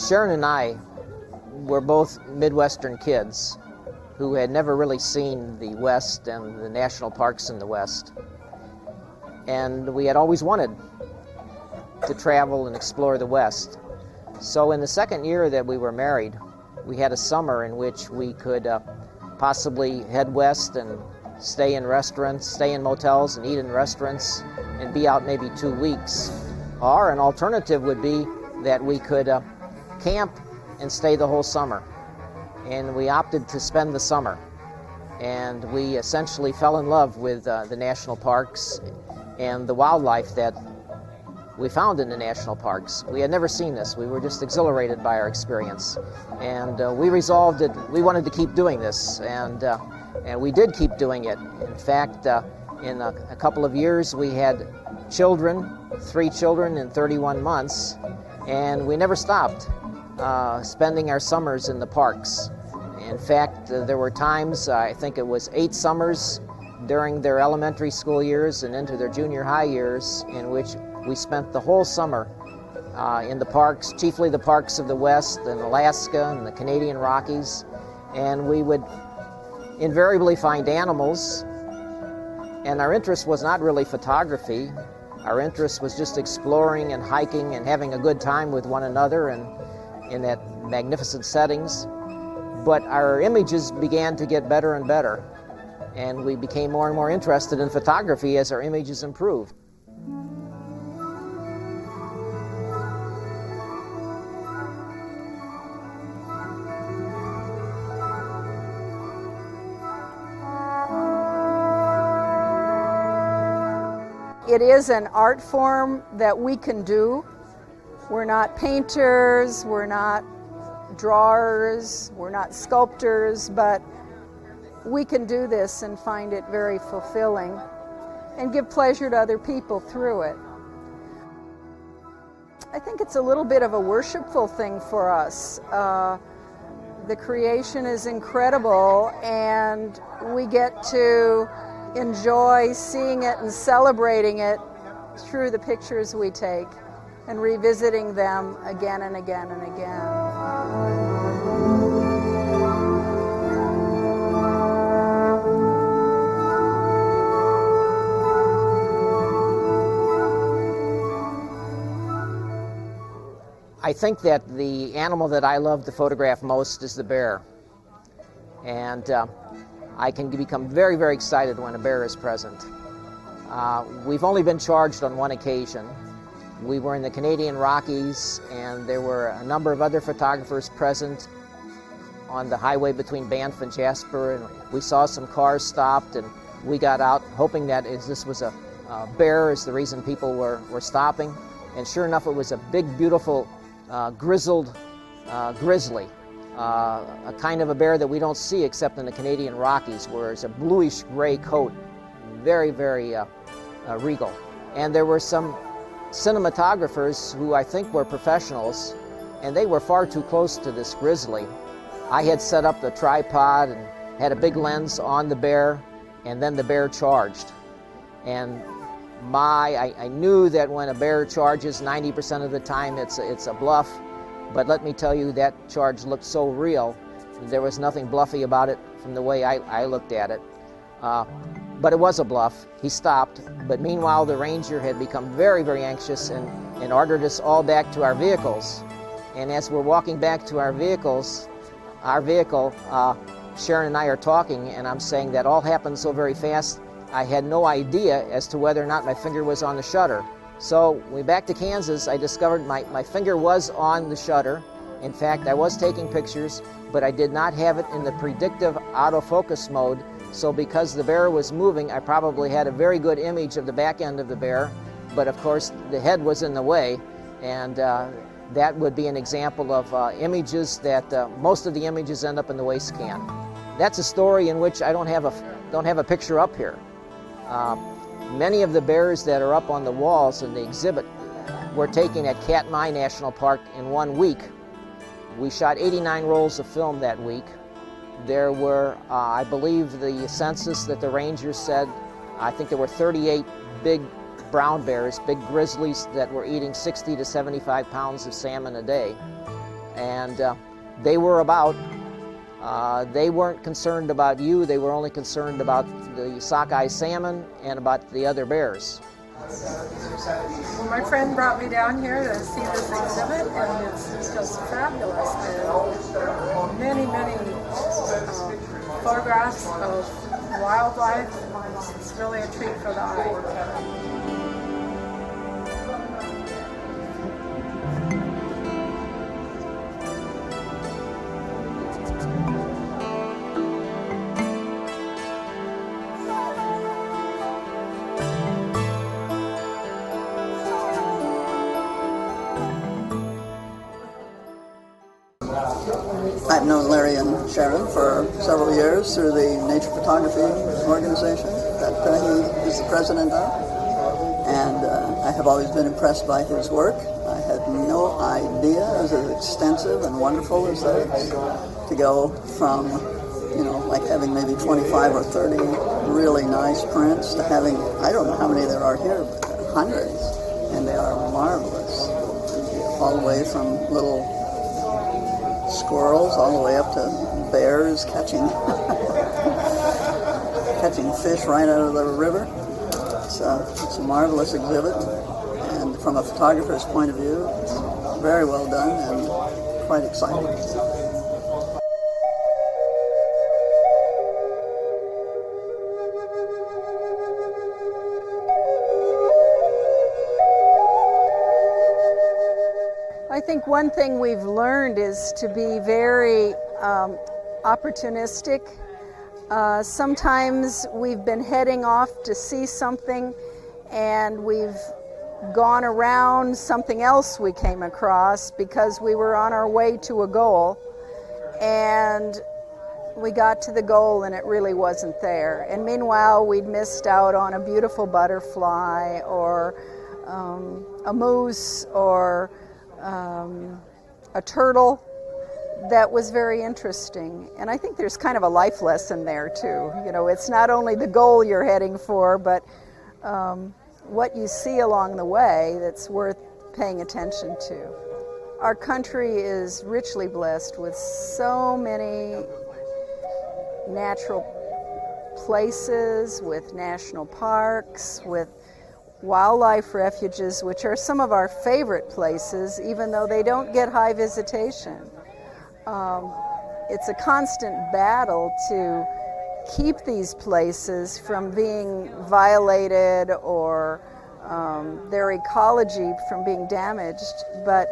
Sharon and I were both Midwestern kids who had never really seen the West and the national parks in the West. And we had always wanted to travel and explore the West. So in the second year that we were married, we had a summer in which we could possibly head west and stay in restaurants, stay in motels and eat in restaurants and be out maybe 2 weeks. Or an alternative would be that we could camp and stay the whole summer. And we opted to spend the summer. And we essentially fell in love with the national parks and the wildlife that we found in the national parks. We had never seen this. We were just exhilarated by our experience. And we resolved that we wanted to keep doing this. And we did keep doing it. In fact, in a couple of years, we had children, 3 children in 31 months, and we never stopped spending our summers in the parks. In fact, there were times, I think it was 8 summers during their elementary school years and into their junior high years, in which we spent the whole summer in the parks, chiefly the parks of the West and Alaska and the Canadian Rockies. And we would invariably find animals, and our interest was not really photography. Our interest was just exploring and hiking and having a good time with one another and in that magnificent settings. But our images began to get better and better, and we became more and more interested in photography as our images improved. It is an art form that we can do. We're not painters, we're not drawers, we're not sculptors, but we can do this and find it very fulfilling and give pleasure to other people through it. I think it's a little bit of a worshipful thing for us. The creation is incredible, and we get to enjoy seeing it and celebrating it through the pictures we take and revisiting them again and again and again. I think that the animal that I love to photograph most is the bear. And I can become very, very excited when a bear is present. We've only been charged on one occasion. We were in the Canadian Rockies, and there were a number of other photographers present on the highway between Banff and Jasper, and we saw some cars stopped, and we got out hoping that this was a bear is the reason people were stopping. And sure enough, it was a big, beautiful, grizzled grizzly, a kind of a bear that we don't see except in the Canadian Rockies, where it's a bluish-gray coat, very, very regal. And there were some cinematographers who I think were professionals, and they were far too close to this grizzly. I had set up the tripod and had a big lens on the bear, and then the bear charged. And I knew that when a bear charges, 90% of the time it's a bluff, but let me tell you, that charge looked so real. There was nothing bluffy about it from the way I looked at it. But it was a bluff. He stopped, but meanwhile the ranger had become very, very anxious and ordered us all back to our vehicles. And as we're walking back to our vehicle, Sharon and I are talking, and I'm saying that all happened so very fast, I had no idea as to whether or not my finger was on the shutter. So we back to Kansas, I discovered my finger was on the shutter. In fact, I was taking pictures, but I did not have it in the predictive autofocus mode. So because the bear was moving, I probably had a very good image of the back end of the bear, but of course the head was in the way, and that would be an example of images that most of the images end up in the waste can. That's a story in which I don't have a picture up here. Many of the bears that are up on the walls in the exhibit were taken at Katmai National Park in 1 week. We shot 89 rolls of film that week, there were, I believe the census that the rangers said, I think there were 38 big brown bears, big grizzlies that were eating 60 to 75 pounds of salmon a day. And they were about, they weren't concerned about you, they were only concerned about the sockeye salmon and about the other bears. Well, my friend brought me down here to see this exhibit, and it's just fabulous. There are many photographs of wildlife. It's really a treat for the eye. I've known Larry and Sharon for several years through the Nature Photography organization that he is the president of, and I have always been impressed by his work. I had no idea it was as extensive and wonderful as this, to go from, like having maybe 25 or 30 really nice prints to having, I don't know how many there are here, but hundreds, and they are marvelous, all the way from little squirrels all the way up to bears catching fish right out of the river. It's a marvelous exhibit, and from a photographer's point of view, it's very well done and quite exciting. I think one thing we've learned is to be very opportunistic. Sometimes we've been heading off to see something and we've gone around something else we came across because we were on our way to a goal, and we got to the goal and it really wasn't there. And meanwhile, we'd missed out on a beautiful butterfly or a moose or a turtle that was very interesting. And I think there's kind of a life lesson there too. It's not only the goal you're heading for, but what you see along the way that's worth paying attention to. Our country is richly blessed with so many natural places, with national parks, with wildlife refuges, which are some of our favorite places, even though they don't get high visitation. It's a constant battle to keep these places from being violated or their ecology from being damaged, but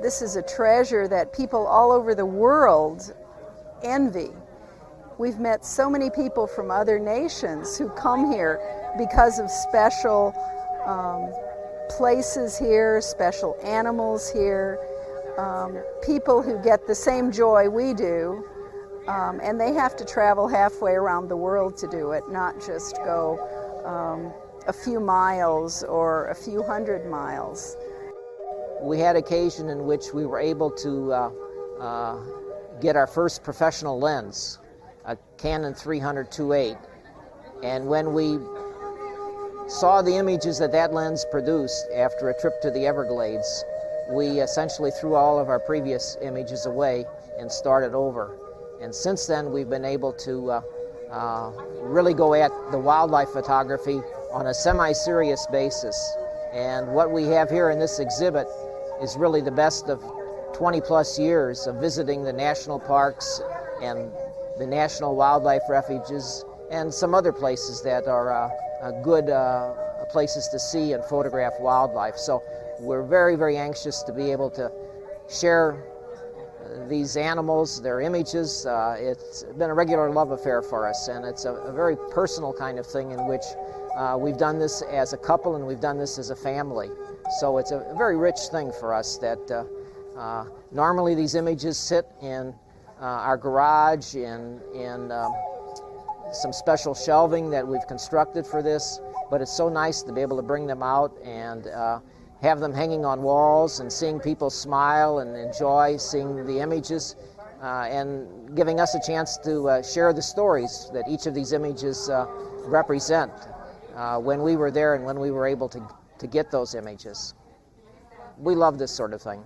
this is a treasure that people all over the world envy. We've met so many people from other nations who come here because of special places here, special animals here, people who get the same joy we do, and they have to travel halfway around the world to do it, not just go a few miles or a few hundred miles. We had occasion in which we were able to get our first professional lens, a Canon 300 2.8, and when we saw the images that lens produced after a trip to the Everglades, we essentially threw all of our previous images away and started over. And since then, we've been able to really go at the wildlife photography on a semi-serious basis. And what we have here in this exhibit is really the best of 20 plus years of visiting the national parks and the national wildlife refuges and some other places that are good places to see and photograph wildlife. So we're very, very anxious to be able to share these animals, their images. It's been a regular love affair for us, and it's a very personal kind of thing in which we've done this as a couple and we've done this as a family. So it's a very rich thing for us that normally these images sit in our garage in some special shelving that we've constructed for this, but it's so nice to be able to bring them out and have them hanging on walls and seeing people smile and enjoy seeing the images. and giving us a chance to share the stories that each of these images represent when we were there and when we were able to get those images. We love this sort of thing.